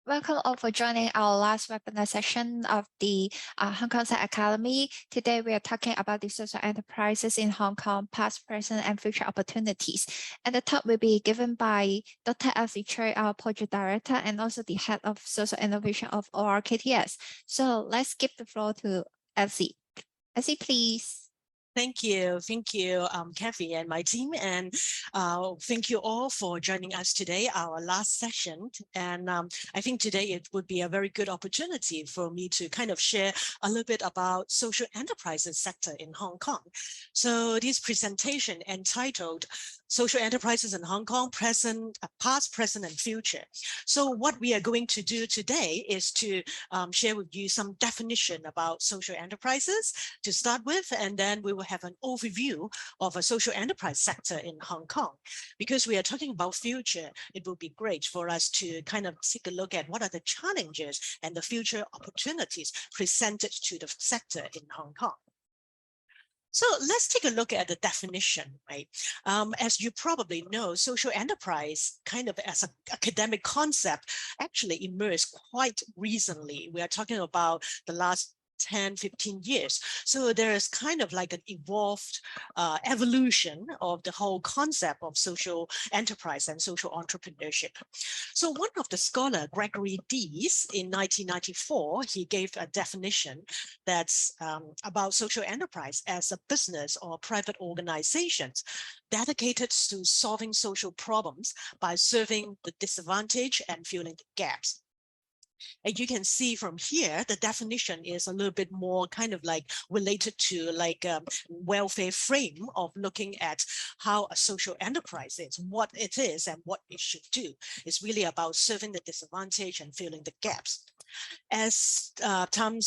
Welcome all for joining our last webinar session of the Hong Kong Science Academy. Today we are talking about the social enterprises in Hong Kong, past, present, and future opportunities. And the talk will be given by Dr. Elsie Choi, our project director, and also the head of social innovation of ORKTS. So let's give the floor to Elsie. Elsie, please. Thank you, Kathy and my team, and thank you all for joining us today, our last session. And I think today it would be a very good opportunity for me to kind of share a little bit about social enterprises sector in Hong Kong. So this presentation entitled Social Enterprises in Hong Kong, Past, Present, and Future. So what we are going to do today is to share with you some definition about social enterprises to start with, and then we will have an overview of a social enterprise sector in Hong Kong. Because we are talking about future, it will be great for us to kind of take a look at what are the challenges and the future opportunities presented to the sector in Hong Kong. So let's take a look at the definition, right? As you probably know, social enterprise kind of as an academic concept actually emerged quite recently. We are talking about the last 10-15 years. So there is kind of like an evolved evolution of the whole concept of social enterprise and social entrepreneurship. So one of the scholar, Gregory Dees, in 1994, he gave a definition that's about social enterprise as a business or private organizations dedicated to solving social problems by serving the disadvantaged and filling the gaps. And you can see from here, the definition is a little bit more kind of like related to like welfare frame of looking at how a social enterprise is, what it is and what it should do. It's really about serving the disadvantaged and filling the gaps. As time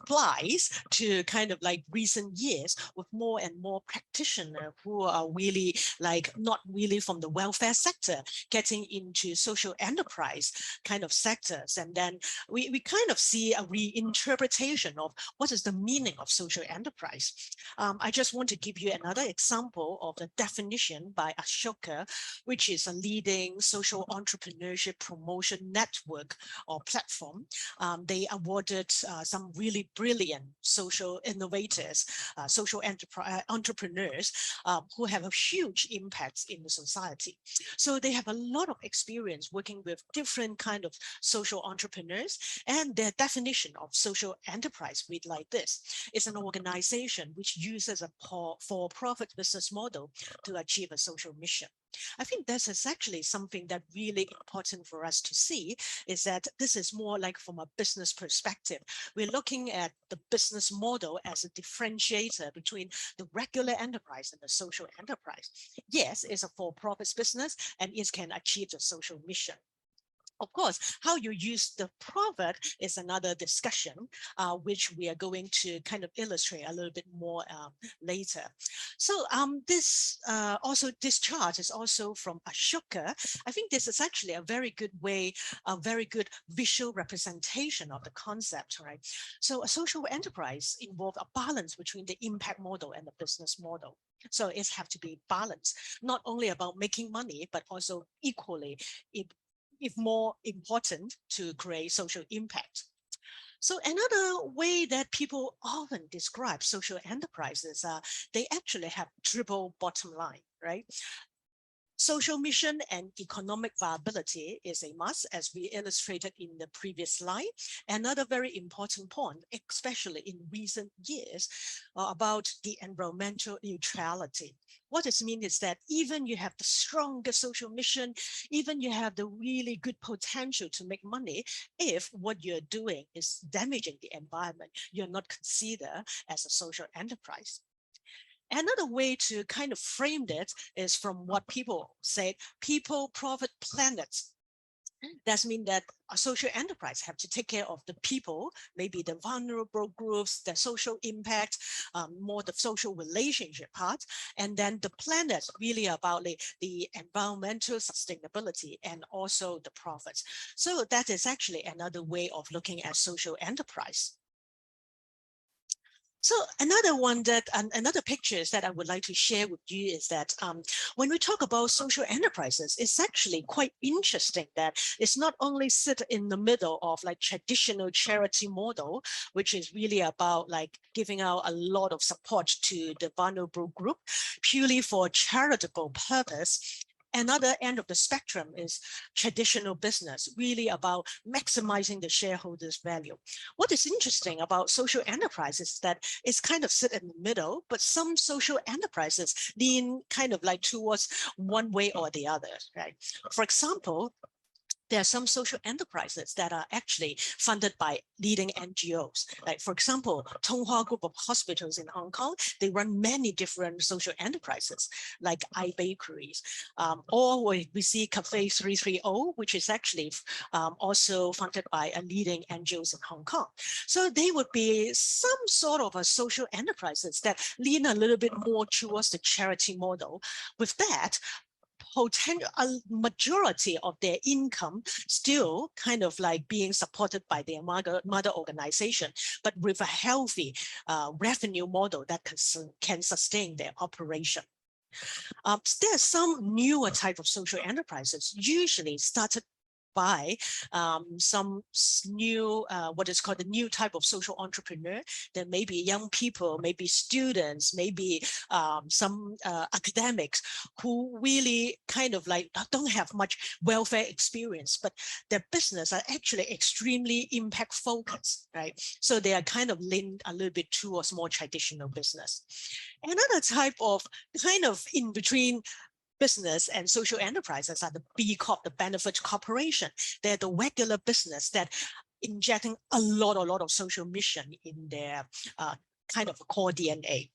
flies to kind of like recent years, with more and more practitioners who are really like not really from the welfare sector getting into social enterprise kind of sectors, and then we kind of see a reinterpretation of what is the meaning of social enterprise. I just want to give you another example of the definition by Ashoka, which is a leading social entrepreneurship promotion network or platform. They awarded some really brilliant social innovators, social entrepreneurs who have a huge impact in the society. So they have a lot of experience working with different kind of social entrepreneurs, and their definition of social enterprise read like this. It's an organization which uses a for-profit business model to achieve a social mission. I think this is actually something that really important for us to see, is that this is more like from a business perspective. We're looking at the business model as a differentiator between the regular enterprise and the social enterprise. Yes, it's a for-profit business and it can achieve the social mission. Of course, how you use the profit is another discussion, which we are going to kind of illustrate a little bit more later. So this chart is also from Ashoka. I think this is actually a very good way, a very good visual representation of the concept, right? So a social enterprise involves a balance between the impact model and the business model. So it has to be balanced, not only about making money, but also equally, if more important, to create social impact. So another way that people often describe social enterprises, they actually have triple bottom line, right? Social mission and economic viability is a must, as we illustrated in the previous slide. Another very important point, especially in recent years, about the environmental neutrality. What this means is that even you have the strongest social mission, even you have the really good potential to make money, if what you're doing is damaging the environment, you're not considered as a social enterprise. Another way to kind of frame it is from what people say: people, profit, planet. That means that a social enterprise have to take care of the people, maybe the vulnerable groups, the social impact, more the social relationship part, and then the planet really about the environmental sustainability and also the profits. So that is actually another way of looking at social enterprise. So another one that another pictures that I would like to share with you is that when we talk about social enterprises, it's actually quite interesting that it's not only sit in the middle of like traditional charity model, which is really about like giving out a lot of support to the vulnerable group purely for charitable purpose. Another end of the spectrum is traditional business, really about maximizing the shareholders' value. What is interesting about social enterprises is that it's kind of sit in the middle, but some social enterprises lean kind of like towards one way or the other, right? For example, there are some social enterprises that are actually funded by leading NGOs. Like, for example, Tonghua Group of Hospitals in Hong Kong, they run many different social enterprises, like iBakeries. Or we see Cafe 330, which is actually also funded by a leading NGOs in Hong Kong. So they would be some sort of a social enterprises that lean a little bit more towards the charity model. With that, a majority of their income still kind of like being supported by their mother organization, but with a healthy revenue model that can sustain their operation. There are some newer type of social enterprises, usually started by some new, what is called a new type of social entrepreneur. There may be young people, maybe students, maybe some academics who really kind of like don't have much welfare experience, but their business are actually extremely impact focused, right? So they are kind of linked a little bit towards more traditional business. Another type of kind of in between business and social enterprises are the B Corp, the benefit corporation. They're the regular business that injecting a lot of social mission in their kind of core DNA.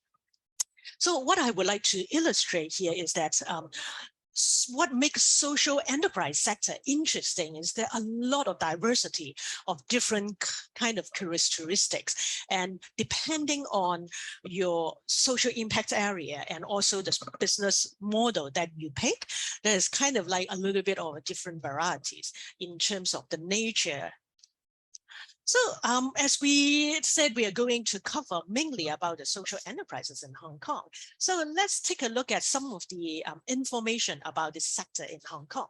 So what I would like to illustrate here is that what makes social enterprise sector interesting is there are a lot of diversity of different kind of characteristics, and depending on your social impact area and also the business model that you pick, there's kind of like a little bit of different varieties in terms of the nature. So as we said, we are going to cover mainly about the social enterprises in Hong Kong. So let's take a look at some of the information about this sector in Hong Kong.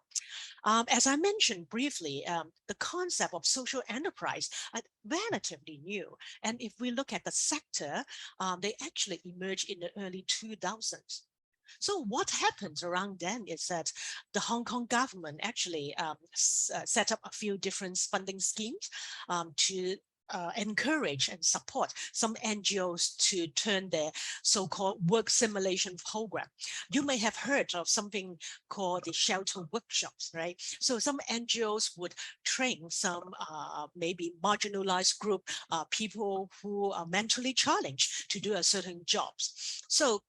As I mentioned briefly, the concept of social enterprise are relatively new. And if we look at the sector, they actually emerged in the early 2000s. So what happens around then is that the Hong Kong government actually set up a few different funding schemes to encourage and support some NGOs to turn their so-called work simulation program. You may have heard of something called the shelter workshops, right? So some NGOs would train some maybe marginalized group, people who are mentally challenged to do a certain jobs. So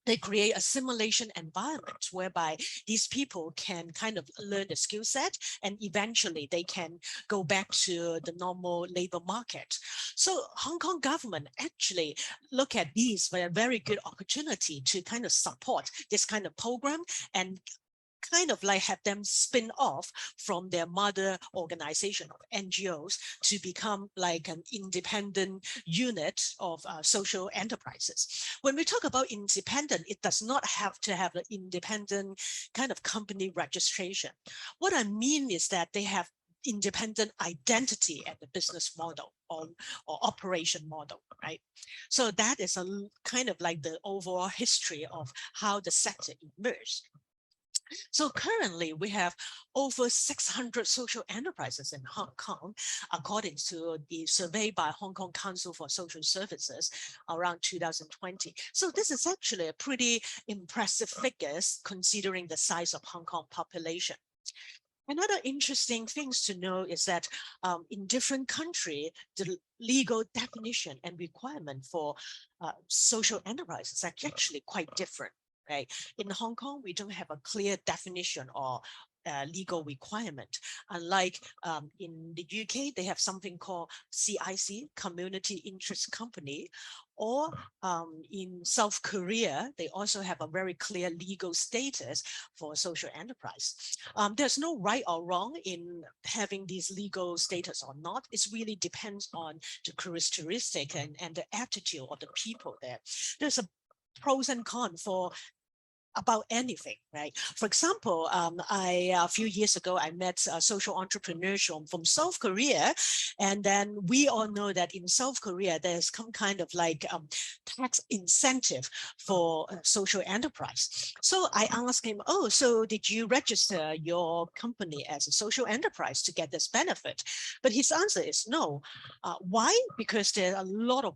they create a simulation environment whereby these people can kind of learn the skill set and eventually they can go back to the normal labor market. So Hong Kong government actually look at these for a very good opportunity to kind of support this kind of program and kind of like have them spin off from their mother organization of NGOs to become like an independent unit of social enterprises. When we talk about independent, it does not have to have an independent kind of company registration. What I mean is that they have independent identity at the business model or operation model, right? So that is a kind of like the overall history of how the sector emerged. So currently we have over 600 social enterprises in Hong Kong, according to the survey by Hong Kong Council for Social Services around 2020. So this is actually a pretty impressive figures considering the size of Hong Kong population. Another interesting things to know is that in different countries, the legal definition and requirement for social enterprises is actually quite different. Right? In Hong Kong, we don't have a clear definition or legal requirement. Unlike in the UK, they have something called CIC, Community Interest Company, or in South Korea, they also have a very clear legal status for social enterprise. There's no right or wrong in having these legal status or not. It really depends on the characteristic and the attitude of the people there. There's a pros and cons for about anything, right? For example, a few years ago, I met a social entrepreneur from South Korea. And then we all know that in South Korea, there's some kind of like tax incentive for social enterprise. So I asked him, oh, so did you register your company as a social enterprise to get this benefit? But his answer is no. Why? Because there are a lot of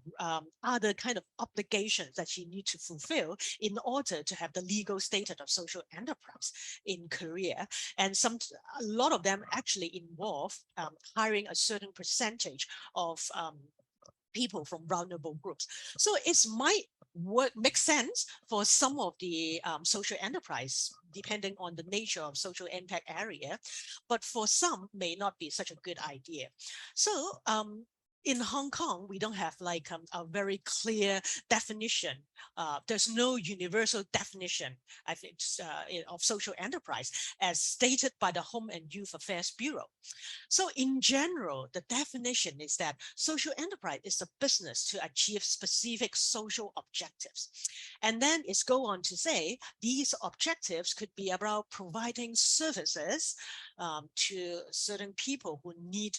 other kind of obligations that you need to fulfill in order to have the legal status of social enterprise in Korea. And a lot of them actually involve hiring a certain percentage of people from vulnerable groups. So it might make sense for some of the social enterprise, depending on the nature of social impact area, but for some may not be such a good idea. So in Hong Kong, we don't have like a very clear definition. There's no universal definition, I think, of social enterprise as stated by the Home and Youth Affairs Bureau. So in general, the definition is that social enterprise is a business to achieve specific social objectives. And then it's go on to say these objectives could be about providing services to certain people who need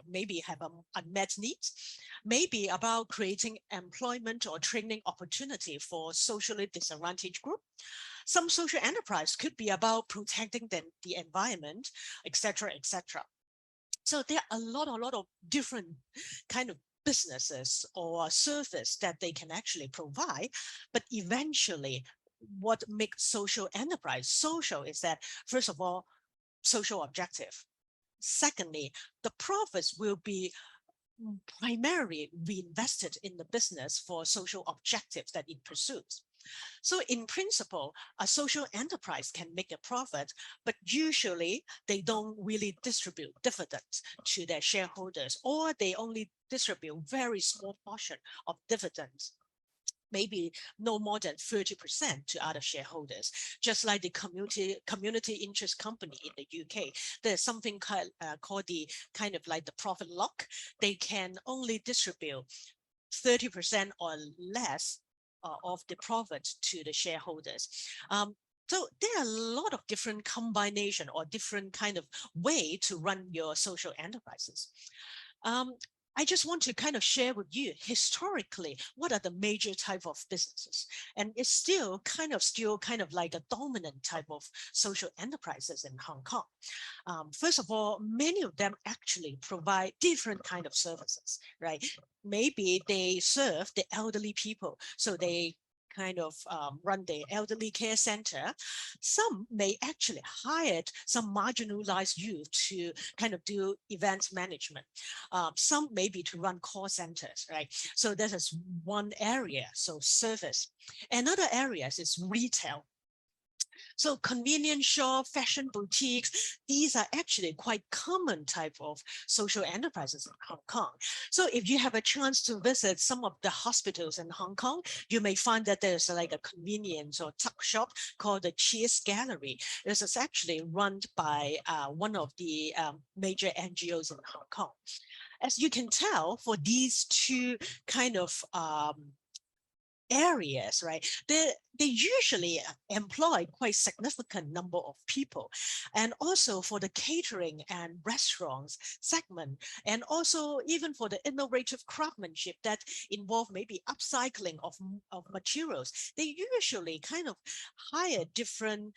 maybe have unmet needs, maybe about creating employment or training opportunity for socially disadvantaged group. Some social enterprise could be about protecting the environment, etc., etc. So there are a lot of different kind of businesses or service that they can actually provide, but eventually what makes social enterprise social is that, first of all, social objective. Secondly, the profits will be primarily reinvested in the business for social objectives that it pursues. So in principle, a social enterprise can make a profit, but usually they don't really distribute dividends to their shareholders, or they only distribute very small portion of dividends, maybe no more than 30% to other shareholders. Just like the community interest company in the UK, there's something called the kind of like the profit lock. They can only distribute 30% or less of the profit to the shareholders. So there are a lot of different combination or different kind of way to run your social enterprises. I just want to kind of share with you historically what are the major type of businesses, and it's still kind of like a dominant type of social enterprises in Hong Kong. First of all, many of them actually provide different kind of services, right? Maybe they serve the elderly people, so they kind of run the elderly care center. Some may actually hire some marginalized youth to kind of do event management. Some maybe to run call centers, right? So that is one area, so service. Another area is retail. So convenience shop, fashion boutiques, these are actually quite common type of social enterprises in Hong Kong. So if you have a chance to visit some of the hospitals in Hong Kong, you may find that there's like a convenience or tuck shop called the Cheers Gallery. This is actually run by one of the major NGOs in Hong Kong. As you can tell, for these two kind of areas, right, they usually employ quite significant number of people. And also for the catering and restaurants segment, and also even for the innovative craftsmanship that involve maybe upcycling of materials, they usually kind of hire different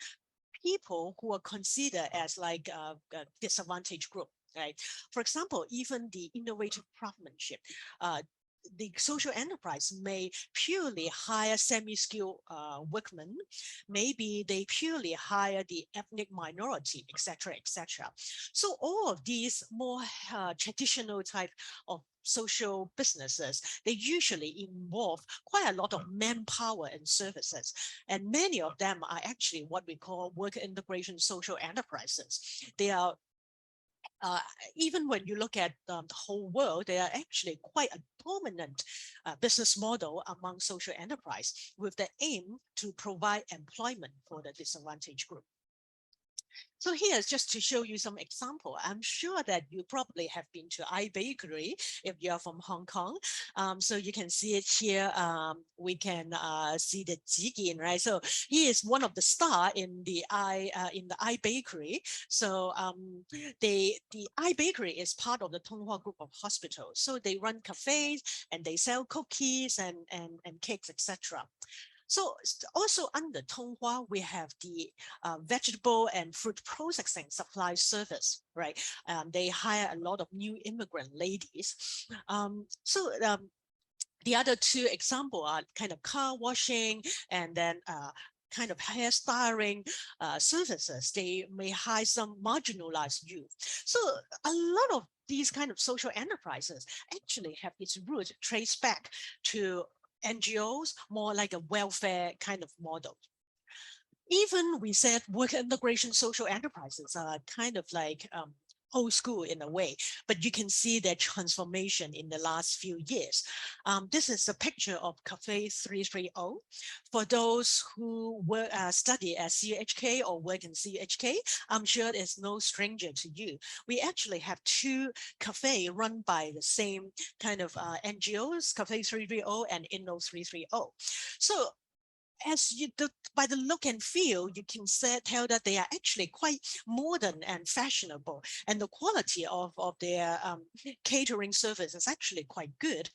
people who are considered as like a disadvantaged group, right? For example, even the innovative craftsmanship, the social enterprise may purely hire semi-skilled workmen, maybe they purely hire the ethnic minority, etc., etc. So all of these more traditional type of social businesses, they usually involve quite a lot of manpower and services. And many of them are actually what we call work integration social enterprises. They are uh, even when you look at the whole world, they are actually quite a dominant business model among social enterprise with the aim to provide employment for the disadvantaged group. So here's just to show you some example. I'm sure that you probably have been to iBakery if you're from Hong Kong. So you can see it here. We can see the jigin, right? So he is one of the star in the iBakery. So the iBakery is part of the Tonghua Group of hospitals. So they run cafes and they sell cookies and cakes, etc. So also under Tonghua, we have the vegetable and fruit processing supply service, right? They hire a lot of new immigrant ladies. The other two examples are kind of car washing and then kind of hairstyling services. They may hire some marginalized youth. So a lot of these kind of social enterprises actually have its root traced back to NGOs, more like a welfare kind of model. Even we said work integration social enterprises are kind of like old school in a way, but you can see their transformation in the last few years. This is a picture of Cafe 330. For those who work, study at CUHK or work in CUHK, I'm sure it's no stranger to you. We actually have two cafes run by the same kind of NGOs, Cafe 330 and Inno 330. So as you do, by the look and feel, you can tell that they are actually quite modern and fashionable, and the quality of their catering service is actually quite good.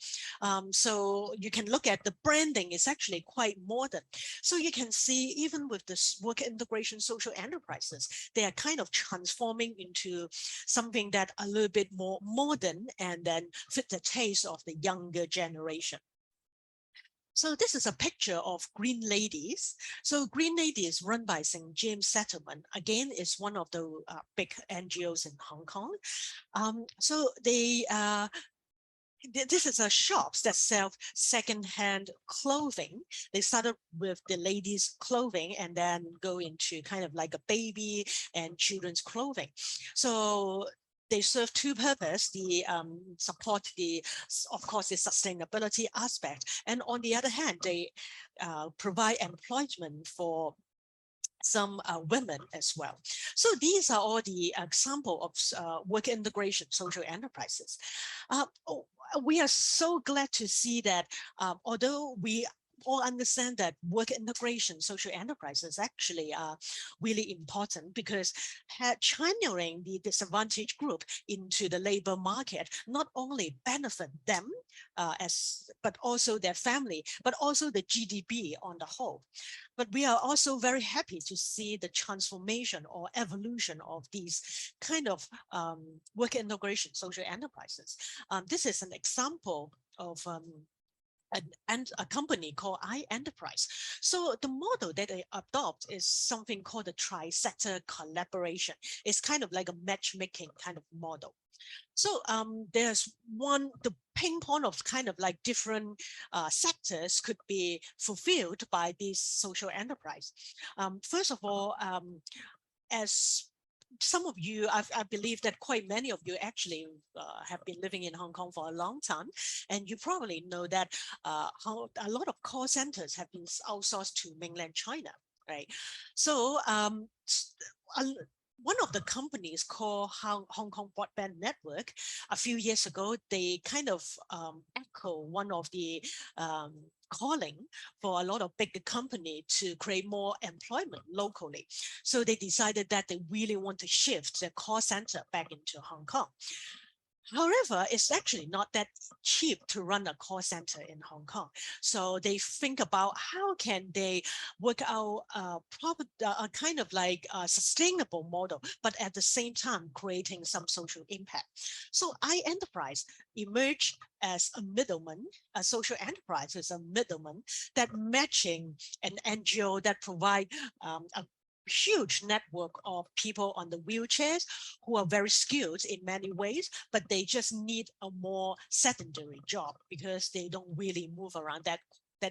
So you can look at the branding is actually quite modern. So you can see even with this work integration social enterprises, they are kind of transforming into something that a little bit more modern and then fit the taste of the younger generation. So this is a picture of Green Ladies. So Green Ladies run by St. James Settlement. Again, is one of the big NGOs in Hong Kong. So they this is a shops that sell secondhand clothing. They started with the ladies' clothing and then go into kind of like a baby and children's clothing. So they serve two purposes, the support the, of course, the sustainability aspect. And on the other hand, they provide employment for some women as well. So these are all the example of work integration social enterprises. We are so glad to see that although we all understand that work integration social enterprises actually are really important, because channeling the disadvantaged group into the labor market not only benefit them but also their family, but also the GDP on the whole. But we are also very happy to see the transformation or evolution of these kind of work integration social enterprises. This is an example of a company called iEnterprise. So the model that they adopt is something called the tri-sector collaboration. It's kind of like a matchmaking kind of model. So there's the pain point of kind of like different sectors could be fulfilled by this social enterprise. First of all, as some of you, I believe that quite many of you actually have been living in Hong Kong for a long time, and you probably know that how a lot of call centers have been outsourced to mainland China, right? So one of the companies called Hong Kong Broadband Network, a few years ago, they kind of echo one of the calling for a lot of big company to create more employment locally. So they decided that they really want to shift their call center back into Hong Kong. However, it's actually not that cheap to run a call center in Hong Kong. So they think about how can they work out a kind of like a sustainable model, but at the same time creating some social impact. So iEnterprise emerged as a middleman, a social enterprise is a middleman that matching an NGO that provide a huge network of people on the wheelchairs who are very skilled in many ways, but they just need a more sedentary job because they don't really move around that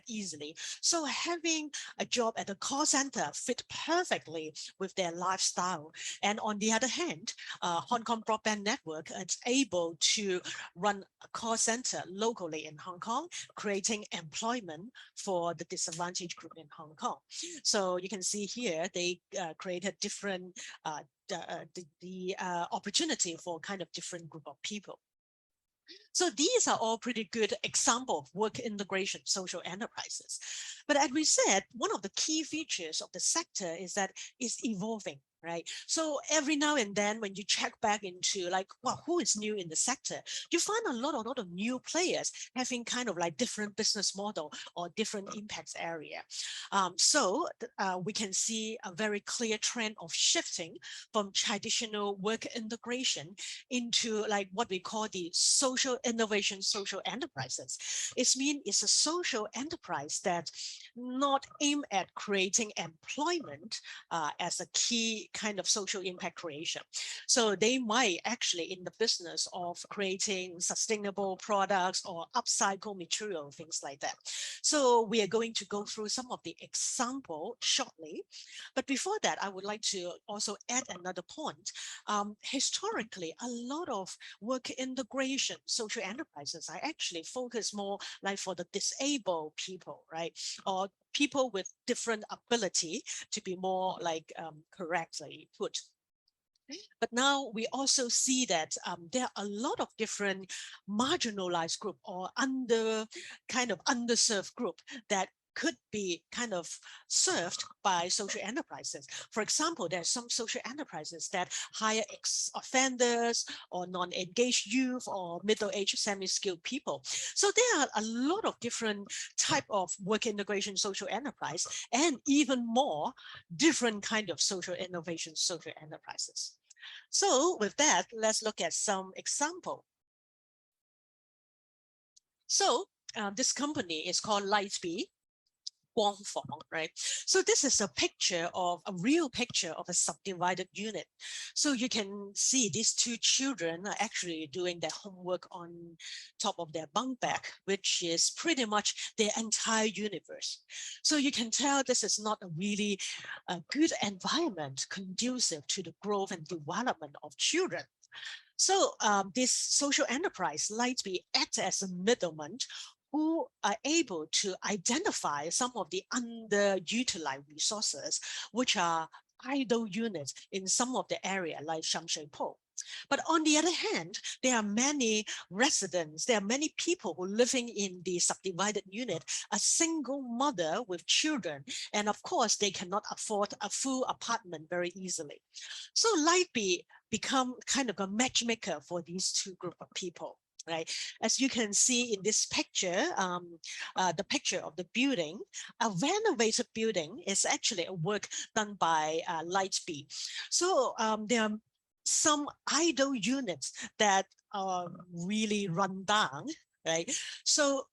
easily. So having a job at a call center fit perfectly with their lifestyle. And on the other hand, Hong Kong Broadband Network is able to run a call center locally in Hong Kong, creating employment for the disadvantaged group in Hong Kong. So you can see here, they created different the opportunity for kind of different group of people. So these are all pretty good example of work integration social enterprises. But as we said, one of the key features of the sector is that it's evolving, right? So every now and then when you check back into like, well, who is new in the sector, you find a lot of new players having kind of like different business model or different impacts area. So we can see a very clear trend of shifting from traditional work integration into like what we call the social innovation social enterprises. It's a social enterprise that not aim at creating employment as a key kind of social impact creation. So they might actually in the business of creating sustainable products or upcycle material, things like that. So we are going to go through some of the example shortly. But before that, I would like to also add another point. Historically, a lot of work integration social enterprises are actually focused more like for the disabled people, right? Or people with different ability, to be more like correctly put. But now we also see that there are a lot of different marginalized group or underserved group that could be kind of served by social enterprises. For example, there are some social enterprises that hire ex-offenders or non-engaged youth or middle-aged semi-skilled people. So there are a lot of different type of work integration social enterprise and even more different kind of social innovation social enterprises. So with that, let's look at some example. So this company is called Lightspeed. Right? So this is a real picture of a subdivided unit. So you can see these two children are actually doing their homework on top of their bunk bed, which is pretty much their entire universe. So you can tell this is not a really good environment conducive to the growth and development of children. So this social enterprise Lightspeed acts as a middleman who are able to identify some of the underutilized resources, which are idle units in some of the area like Shamshui-Po. But on the other hand, there are many residents, there are many people who are living in the subdivided unit, a single mother with children, and of course, they cannot afford a full apartment very easily. So Lightspeed become kind of a matchmaker for these two group of people. Right, as you can see in this picture, the picture of the building, a renovated building is actually a work done by Lightspeed. So there are some idle units that are really run down, right? So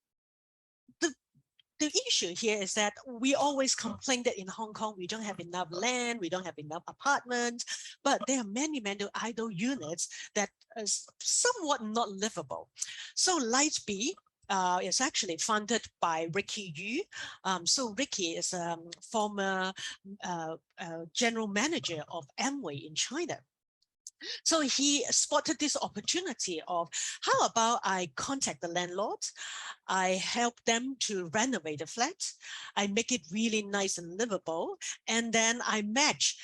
the issue here is that we always complain that in Hong Kong, we don't have enough land, we don't have enough apartments, but there are many idle units that is somewhat not livable. So Lightspeed is actually funded by Ricky Yu. So Ricky is a former general manager of Amway in China. So he spotted this opportunity of how about I contact the landlord, I help them to renovate the flat, I make it really nice and livable, and then I match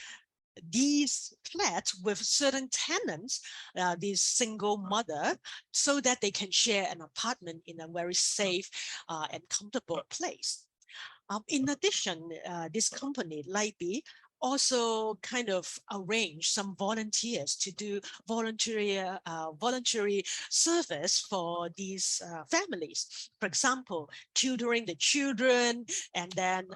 these flats with certain tenants, this single mother, so that they can share an apartment in a very safe and comfortable place. In addition, this company, Lightspeed, also kind of arrange some volunteers to do voluntary service for these families. For example, tutoring the children, and then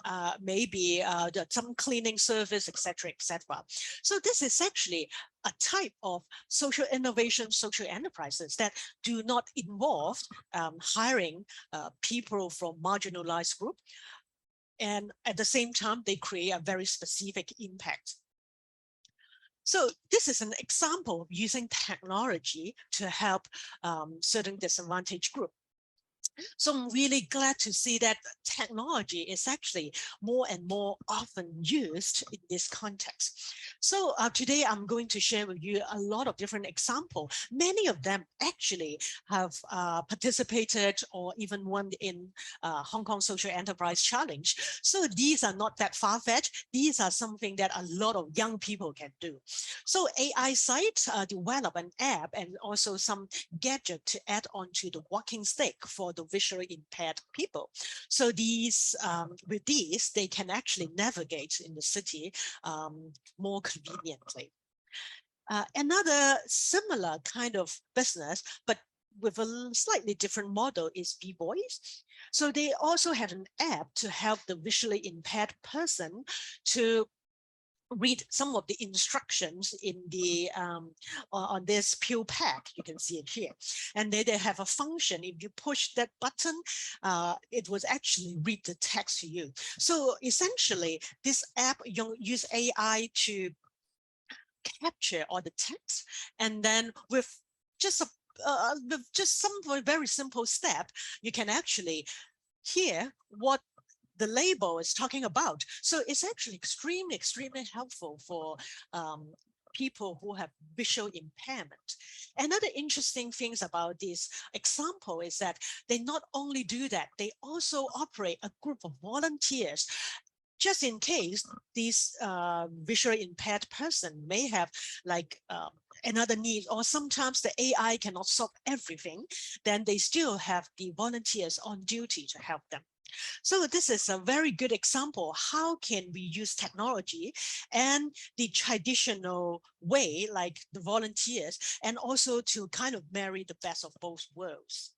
maybe some cleaning service, etc., etc. So this is actually a type of social innovation, social enterprises that do not involve hiring people from marginalized groups. And at the same time, they create a very specific impact. So this is an example of using technology to help certain disadvantaged groups. So I'm really glad to see that technology is actually more and more often used in this context. So today I'm going to share with you a lot of different examples. Many of them actually have participated or even won in Hong Kong Social Enterprise Challenge. So these are not that far-fetched. These are something that a lot of young people can do. So AI Site developed an app and also some gadget to add on to the walking stick for the visually impaired people. So these, with these, they can actually navigate in the city more conveniently. Another similar kind of business, but with a slightly different model, is B-Boys. So they also have an app to help the visually impaired person to read some of the instructions in the on this pill pack. You can see it here, and they have a function. If you push that button, it would actually read the text to you. So essentially, this app use AI to capture all the text, and then with just some very simple step, you can actually hear what the label is talking about. So it's actually extremely helpful for people who have visual impairment. Another interesting things about this example is that they not only do that, they also operate a group of volunteers just in case this visually impaired person may have like another need, or sometimes the AI cannot solve everything, then they still have the volunteers on duty to help them. So this is a very good example. How can we use technology and the traditional way, like the volunteers, and also to kind of marry the best of both worlds?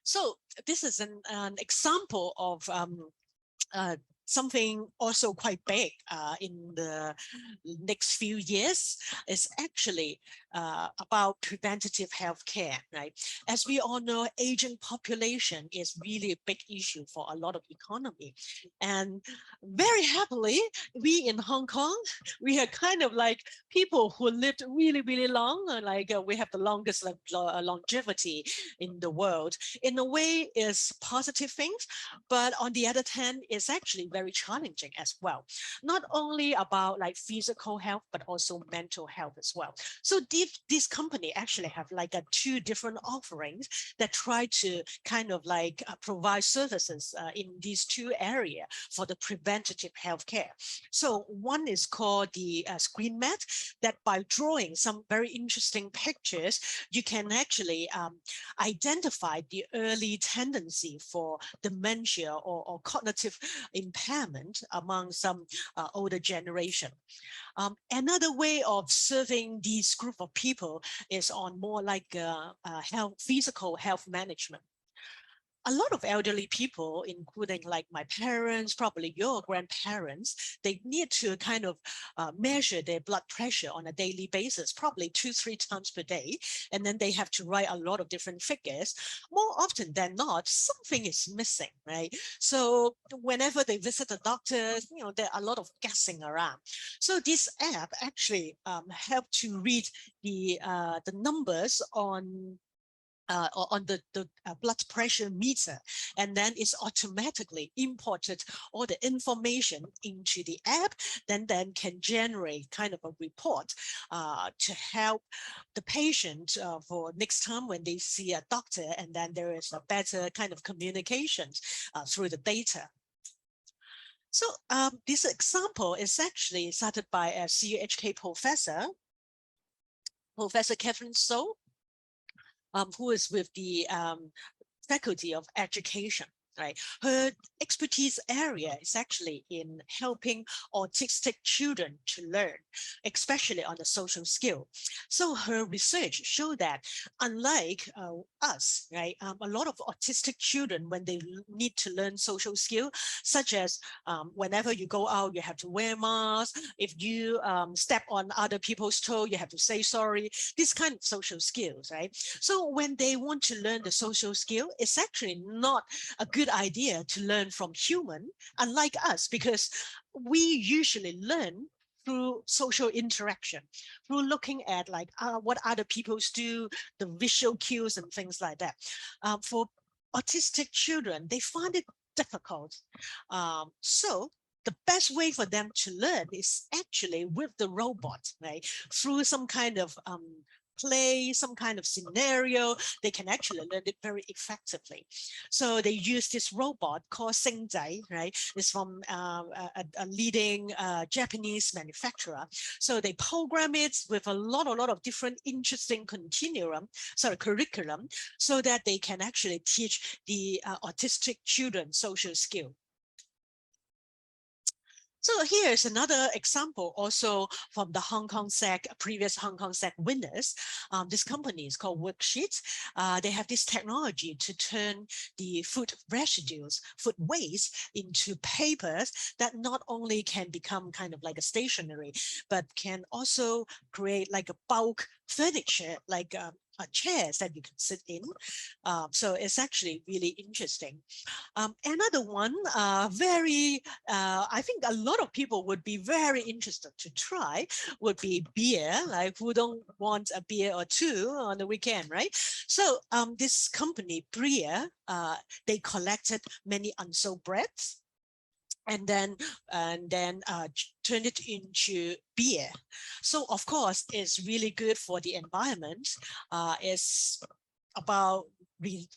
So this is an example of something also quite big in the next few years. Is actually about preventative health care, right? As we all know, aging population is really a big issue for a lot of economy. And very happily, we in Hong Kong, we are kind of like people who lived really long, like we have the longest longevity in the world. In a way, is positive things, but on the other hand, it's actually very challenging as well. Not only about like physical health, but also mental health as well. So this company actually have like two different offerings that try to kind of like provide services in these two areas for the preventative healthcare. So one is called the Screen Mat, that by drawing some very interesting pictures, you can actually identify the early tendency for dementia or cognitive impairment among some older generation. Another way of serving this group of people is on more like physical health management. A lot of elderly people, including like my parents, probably your grandparents, they need to kind of measure their blood pressure on a daily basis, probably 2-3 times per day. And then they have to write a lot of different figures. More often than not, something is missing, right? So whenever they visit the doctor, there are a lot of guessing around. So this app actually help to read the numbers on the blood pressure meter, and then it's automatically imported all the information into the app, then can generate kind of a report to help the patient for next time when they see a doctor, and then there is a better kind of communication through the data. So this example is actually started by a CUHK professor, Professor Catherine So, who is with the Faculty of Education. right? Her expertise area is actually in helping autistic children to learn, especially on the social skill. So her research showed that unlike us, right, a lot of autistic children, when they need to learn social skill, such as whenever you go out, you have to wear masks. If you step on other people's toe, you have to say sorry. This kind of social skills, right? So when they want to learn the social skill, it's actually not a good idea to learn from human, unlike us, because we usually learn through social interaction, through looking at like what other people do, the visual cues and things like that. For autistic children, they find it difficult. So the best way for them to learn is actually with the robot, right? Through some kind of play, some kind of scenario, they can actually learn it very effectively. So they use this robot called Singzai, right? It's from a leading Japanese manufacturer. So they program it with a lot of different interesting curriculum, so that they can actually teach the autistic children social skill. So here's another example also from the Hong Kong SEC, previous Hong Kong SEC winners. This company is called Worksheets. They have this technology to turn the food residues, food waste into papers that not only can become kind of like a stationery, but can also create like a bulk furniture, like chairs that you can sit in. So it's actually really interesting. Another one, I think a lot of people would be very interested to try would be beer. Like who don't want a beer or two on the weekend, right? So this company, Beer, they collected many unsold breads and then turn it into beer. So of course, it's really good for the environment. It's about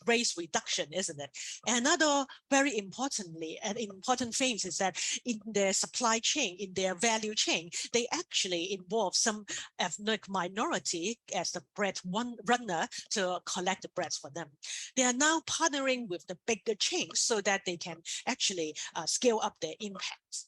waste reduction, isn't it? Another very importantly, an important thing is that in their supply chain, in their value chain, they actually involve some ethnic minority as the bread runner to collect the breads for them. They are now partnering with the bigger chains so that they can actually scale up their impact.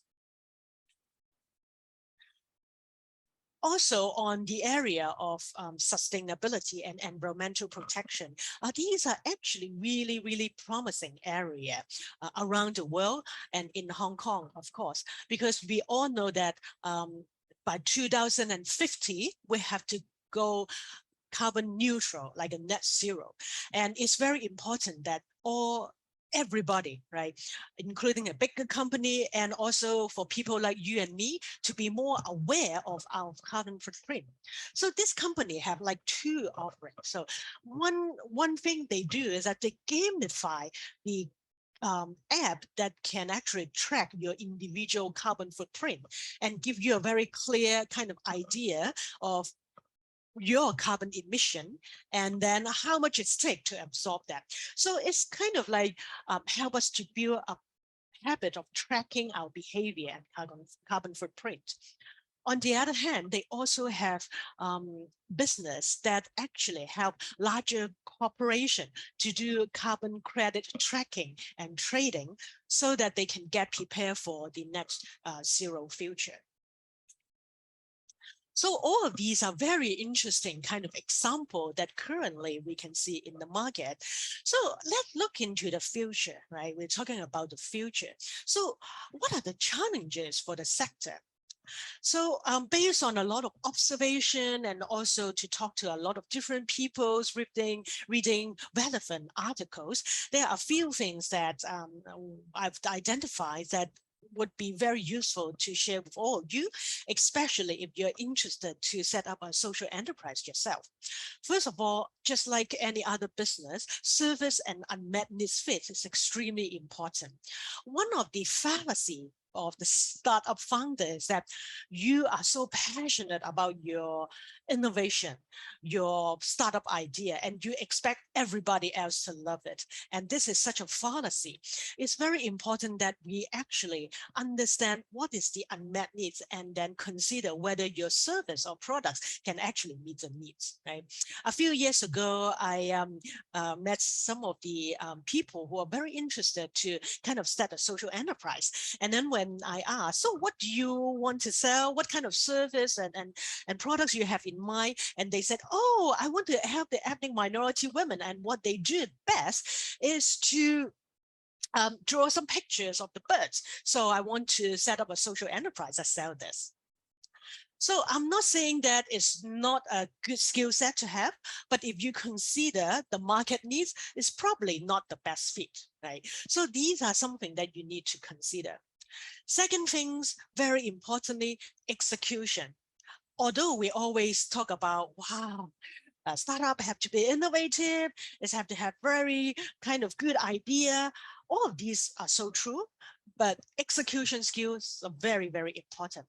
Also on the area of sustainability and environmental protection, these are actually really promising area around the world and in Hong Kong, of course, because we all know that by 2050, we have to go carbon neutral, like a net zero. And it's very important that everybody, right, including a bigger company and also for people like you and me to be more aware of our carbon footprint. So this company have like two offerings. So one thing they do is that they gamify the app that can actually track your individual carbon footprint and give you a very clear kind of idea of your carbon emission and then how much it takes to absorb that. So it's kind of like help us to build a habit of tracking our behavior and carbon footprint. On the other hand, they also have business that actually help larger corporation to do carbon credit tracking and trading so that they can get prepared for the next zero future. So all of these are very interesting kind of example that currently we can see in the market. So let's look into the future, right? We're talking about the future. So what are the challenges for the sector? So based on a lot of observation and also to talk to a lot of different people, reading relevant articles, there are a few things that I've identified that would be very useful to share with all of you, especially if you're interested to set up a social enterprise yourself. First of all, just like any other business, service and unmet needs fit is extremely important. One of the fallacy of the startup founder is that you are so passionate about your innovation, your startup idea, and you expect everybody else to love it. And this is such a fallacy. It's very important that we actually understand what is the unmet needs and then consider whether your service or products can actually meet the needs, right? A few years ago, I met some of the people who are very interested to kind of start a social enterprise. And then when I asked, so what do you want to sell? What kind of service and products you have in mind? And they said, oh, I want to help the ethnic minority women. And what they do best is to draw some pictures of the birds. So I want to set up a social enterprise that sell this. So I'm not saying that it's not a good skill set to have, but if you consider the market needs, it's probably not the best fit, right? So these are something that you need to consider. Second things, very importantly, execution. Although we always talk about, wow, a startup have to be innovative, it have to have very kind of good idea. All of these are so true, but execution skills are very, very important,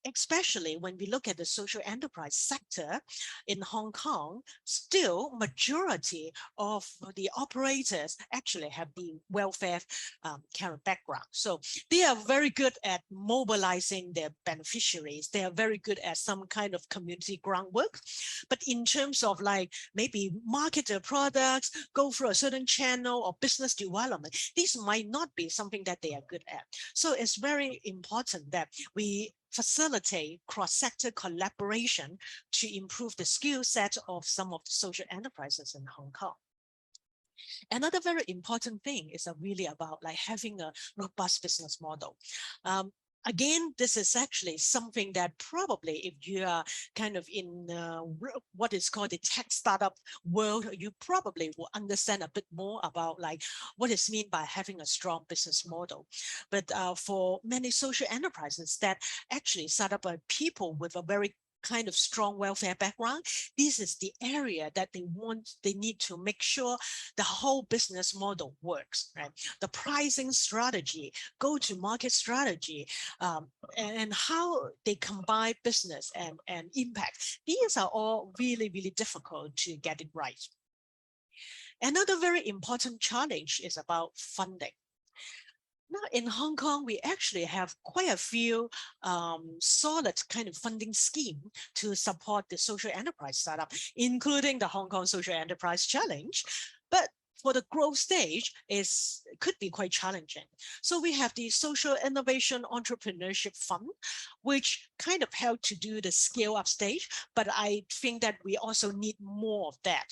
especially when we look at the social enterprise sector in Hong Kong. Still, majority of the operators actually have the welfare kind of background. So they are very good at mobilizing their beneficiaries. They are very good at some kind of community groundwork. But in terms of like maybe market their products, go through a certain channel or business development, these might not be something that they are good at. So it's very important that we facilitate cross-sector collaboration to improve the skill set of some of the social enterprises in Hong Kong. Another very important thing is really about like having a robust business model. Again, this is actually something that probably if you are kind of in what is called the tech startup world, you probably will understand a bit more about like what is meant by having a strong business model. But for many social enterprises that actually start up by people with a very kind of strong welfare background, this is the area that they need to make sure the whole business model works, right? The pricing strategy, go-to-market strategy, and how they combine business and impact. These are all really, really difficult to get it right. Another very important challenge is about funding. Now, in Hong Kong, we actually have quite a few solid kind of funding scheme to support the social enterprise startup, including the Hong Kong Social Enterprise Challenge. But for the growth stage, could be quite challenging. So we have the Social Innovation Entrepreneurship Fund, which kind of help to do the scale up stage, but I think that we also need more of that.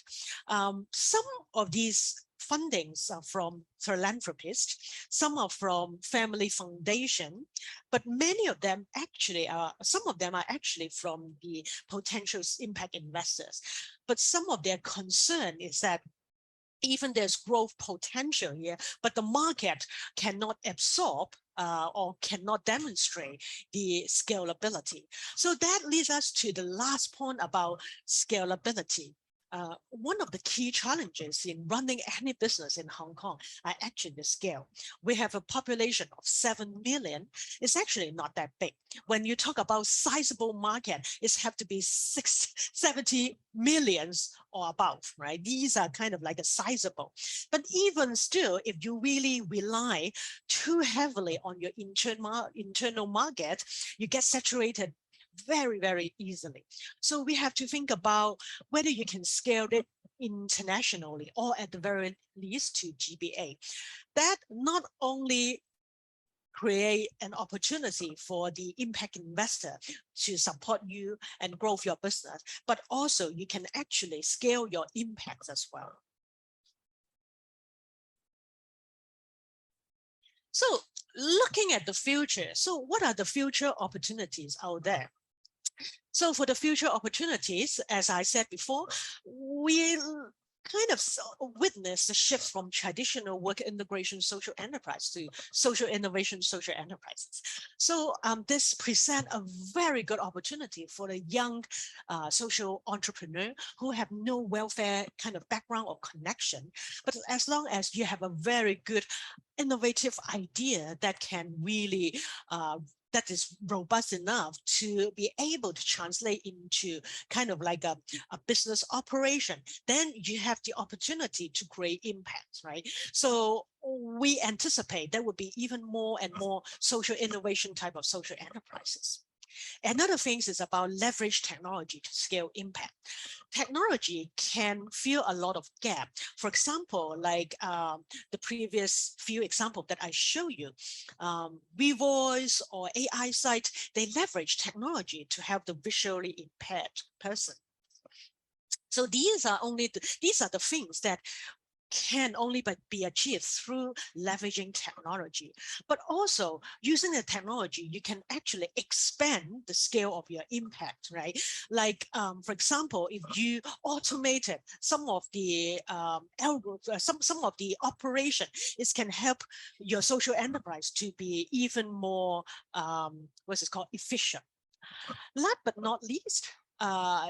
Some of these fundings are from philanthropists, some are from family foundation, but many of them actually are, some of them are actually from the potential impact investors. But some of their concern is that even there's growth potential here, but the market cannot absorb or cannot demonstrate the scalability. So that leads us to the last point about scalability. One of the key challenges in running any business in Hong Kong are actually the scale. We have a population of 7 million. It's actually not that big. When you talk about sizable market, it's have to be 70 millions or above, right? These are kind of like a sizable. But even still, if you really rely too heavily on your internal market, you get saturated very, very easily. So we have to think about whether you can scale it internationally or at the very least to GBA. That not only create an opportunity for the impact investor to support you and grow your business, but also you can actually scale your impacts as well. So looking at the future, so what are the future opportunities out there? So for the future opportunities, as I said before, we kind of witness the shift from traditional work integration social enterprise to social innovation social enterprises. So this presents a very good opportunity for the young social entrepreneur who have no welfare kind of background or connection. But as long as you have a very good innovative idea that can really that is robust enough to be able to translate into kind of like a business operation, then you have the opportunity to create impact, right? So we anticipate there will be even more and more social innovation type of social enterprises. Another thing is about leverage technology to scale impact. Technology can fill a lot of gap. For example, like the previous few examples that I show you, VVoice or AI site, they leverage technology to help the visually impaired person. So these are the things that can only be achieved through leveraging technology. But also using the technology, you can actually expand the scale of your impact, right? Like, for example, if you automated some of the some of the operation, it can help your social enterprise to be even more, what's it called, efficient. Last but not least,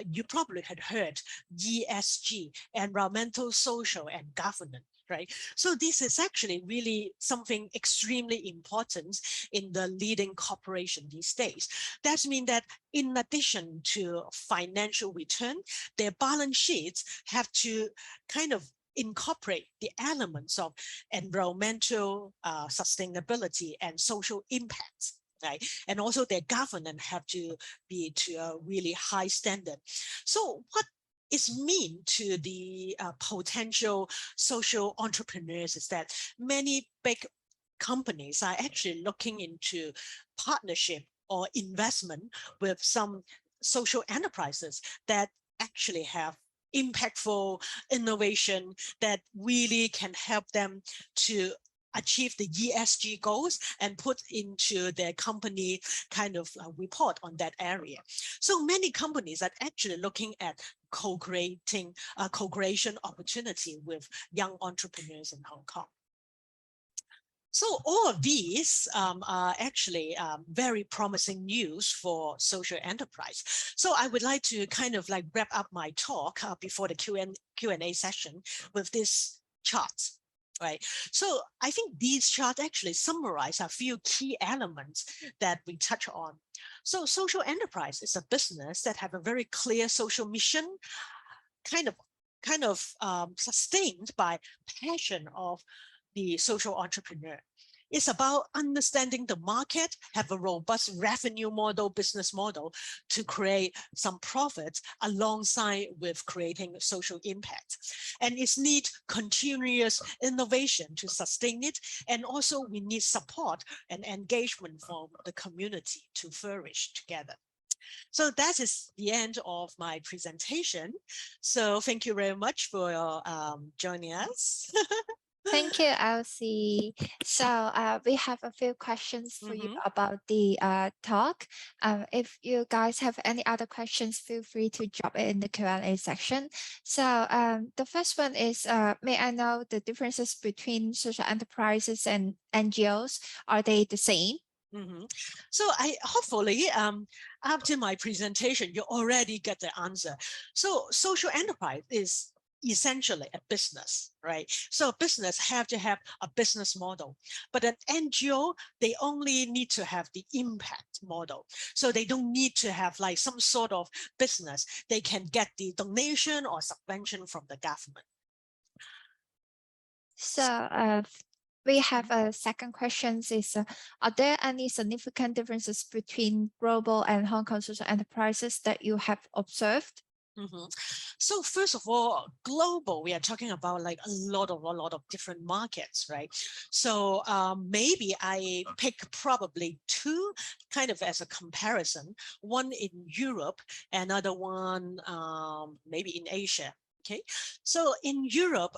you probably had heard ESG, environmental, social, and governance, right? So this is actually really something extremely important in the leading corporation these days. That means that in addition to financial return, their balance sheets have to kind of incorporate the elements of environmental sustainability and social impacts. Right? And also their governance have to be to a really high standard. So what is mean to the potential social entrepreneurs is that many big companies are actually looking into partnership or investment with some social enterprises that actually have impactful innovation that really can help them to achieve the ESG goals and put into their company kind of report on that area. So many companies are actually looking at co-creation opportunity with young entrepreneurs in Hong Kong. So all of these are actually very promising news for social enterprise. So I would like to kind of like wrap up my talk before the Q&A session with this chart. Right. So I think these charts actually summarize a few key elements that we touch on. So social enterprise is a business that have a very clear social mission, kind of sustained by passion of the social entrepreneur. It's about understanding the market, have a robust revenue model, business model to create some profits alongside with creating social impact. And it's need continuous innovation to sustain it. And also we need support and engagement from the community to flourish together. So that is the end of my presentation. So thank you very much for joining us. Thank you, Elsie. So we have a few questions for you about the talk. If you guys have any other questions, feel free to drop it in the Q&A section. So the first one is, may I know the differences between social enterprises and NGOs? Are they the same? So I hopefully after my presentation, you already get the answer. So social enterprise is essentially a business, right? So business have to have a business model, but an NGO, they only need to have the impact model. So they don't need to have like some sort of business. They can get the donation or subvention from the government. So we have a second question is, are there any significant differences between global and Hong Kong social enterprises that you have observed? So first of all, global, we are talking about like a lot of different markets, right? So maybe I pick probably two kind of as a comparison, one in Europe, another one maybe in Asia. Okay, so in Europe,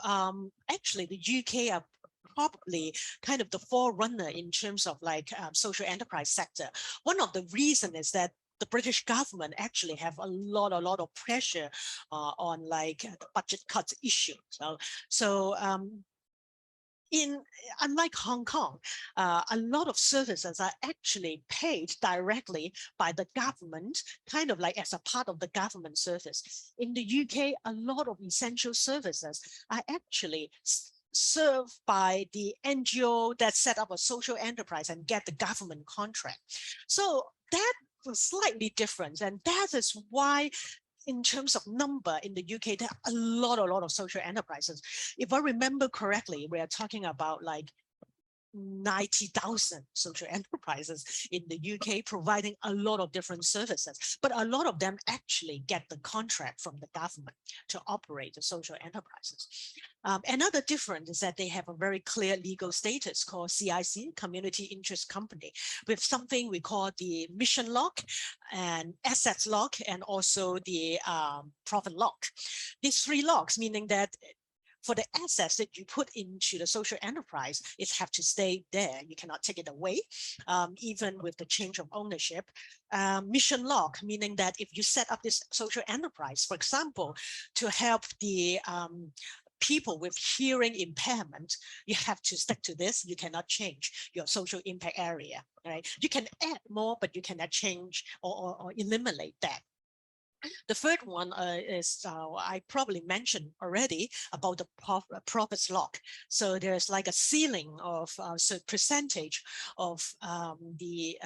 actually the UK are probably kind of the forerunner in terms of like social enterprise sector. One of the reasons is that the British government actually have a lot of pressure on like the budget cuts issue. So unlike Hong Kong, a lot of services are actually paid directly by the government, kind of like as a part of the government service. In the UK, a lot of essential services are actually served by the NGO that set up a social enterprise and get the government contract. So that was slightly different, and that is why in terms of number in the UK, there are a lot of social enterprises. If I remember correctly, we are talking about like 90,000 social enterprises in the UK providing a lot of different services, but a lot of them actually get the contract from the government to operate the social enterprises. Another difference is that they have a very clear legal status called CIC, Community Interest Company, with something we call the mission lock and assets lock, and also the profit lock. These three locks, meaning that for the assets that you put into the social enterprise, it have to stay there. You cannot take it away, even with the change of ownership. Mission lock, meaning that if you set up this social enterprise, for example, to help the people with hearing impairment, you have to stick to this. You cannot change your social impact area, right? You can add more, but you cannot change or eliminate that. The third one is I probably mentioned already about the profits lock. So there's like a ceiling of percentage of the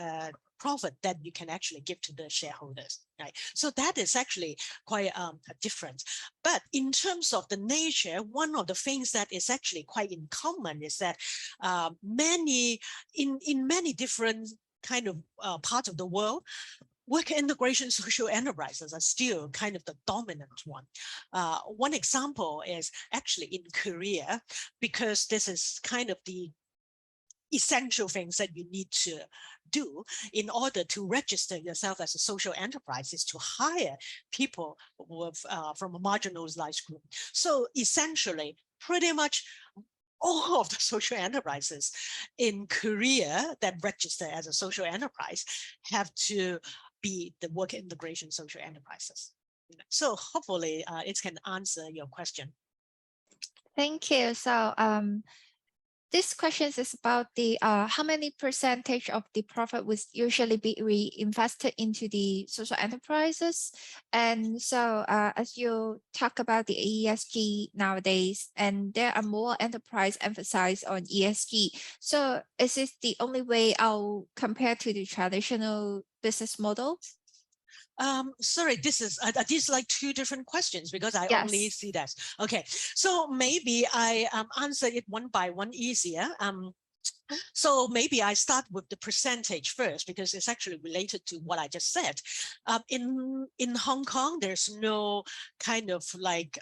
profit that you can actually give to the shareholders, right? So that is actually quite a difference. But in terms of the nature, one of the things that is actually quite in common is that in many different kind of parts of the world, work integration social enterprises are still kind of the dominant one. One example is actually in Korea, because this is kind of the essential things that you need to do in order to register yourself as a social enterprise, is to hire people with, from a marginalized group. So essentially, pretty much all of the social enterprises in Korea that register as a social enterprise have to be the work integration social enterprises. So hopefully it can answer your question. Thank you. So this question is about the how many percentage of the profit would usually be reinvested into the social enterprises. And so as you talk about the ESG nowadays, and there are more enterprise emphasize on ESG. So is this the only way I'll compare to the traditional business model? Sorry, this is these like two different questions, because I Yes. only see that. Okay, so maybe I answer it one by one easier. So maybe I start with the percentage first, because it's actually related to what I just said. In Hong Kong, there's no kind of like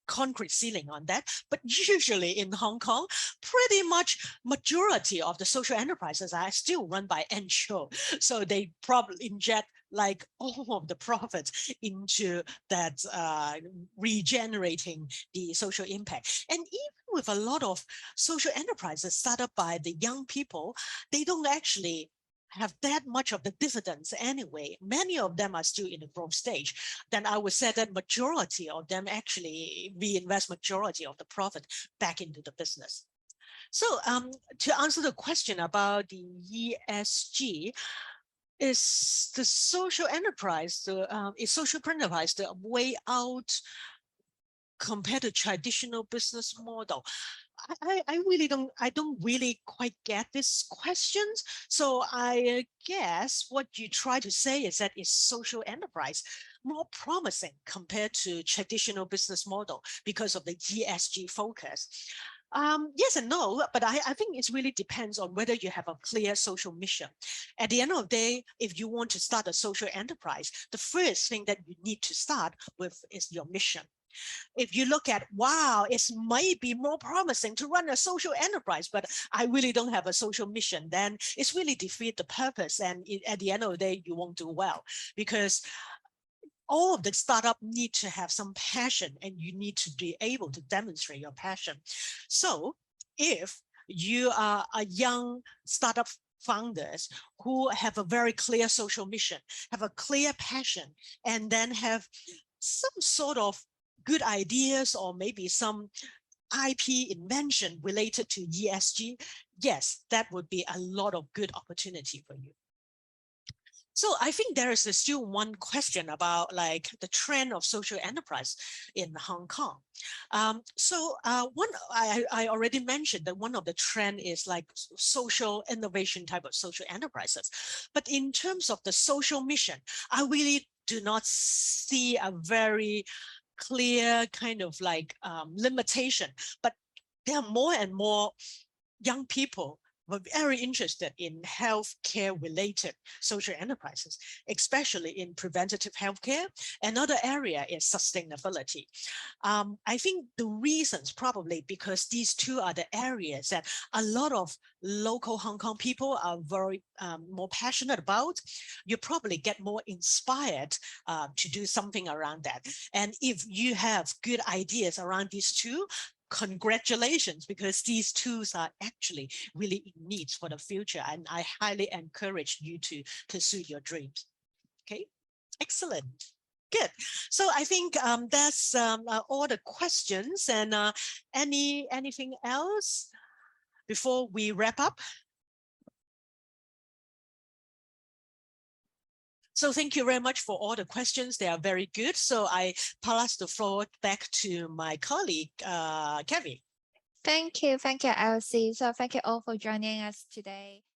concrete ceiling on that, but usually in Hong Kong, pretty much majority of the social enterprises are still run by NGO, so they probably inject like all of the profits into that regenerating the social impact. And even with a lot of social enterprises started by the young people, they don't actually have that much of the dividends anyway. Many of them are still in the growth stage. Then I would say that majority of them actually reinvest majority of the profit back into the business. So to answer the question about the ESG, is the social enterprise, is social enterprise the way out compared to traditional business model? I really don't really quite get this question. So I guess what you try to say is that is social enterprise more promising compared to traditional business model because of the ESG focus? Yes and no, but I think it really depends on whether you have a clear social mission. At the end of the day, if you want to start a social enterprise, the first thing that you need to start with is your mission. If you look at, wow, it might be more promising to run a social enterprise, but I really don't have a social mission, then it's really defeat the purpose. And at the end of the day, you won't do well, because all of the startup need to have some passion, and you need to be able to demonstrate your passion. So if you are a young startup founders who have a very clear social mission, have a clear passion, and then have some sort of good ideas or maybe some IP invention related to ESG, yes, that would be a lot of good opportunity for you. So I think there is still one question about like the trend of social enterprise in Hong Kong. I already mentioned that one of the trend is like social innovation type of social enterprises. But in terms of the social mission, I really do not see a very clear kind of like limitation. But there are more and more young people were very interested in healthcare related social enterprises, especially in preventative healthcare. Another area is sustainability. I think the reasons probably because these two are the areas that a lot of local Hong Kong people are very more passionate about. You probably get more inspired to do something around that. And if you have good ideas around these two, congratulations, because these tools are actually really in need for the future. And I highly encourage you to pursue your dreams. Okay, excellent. Good. So I think that's all the questions. And anything else before we wrap up? So thank you very much for all the questions. They are very good. So I pass the floor back to my colleague, Kevin. Thank you, Elsie. So thank you all for joining us today.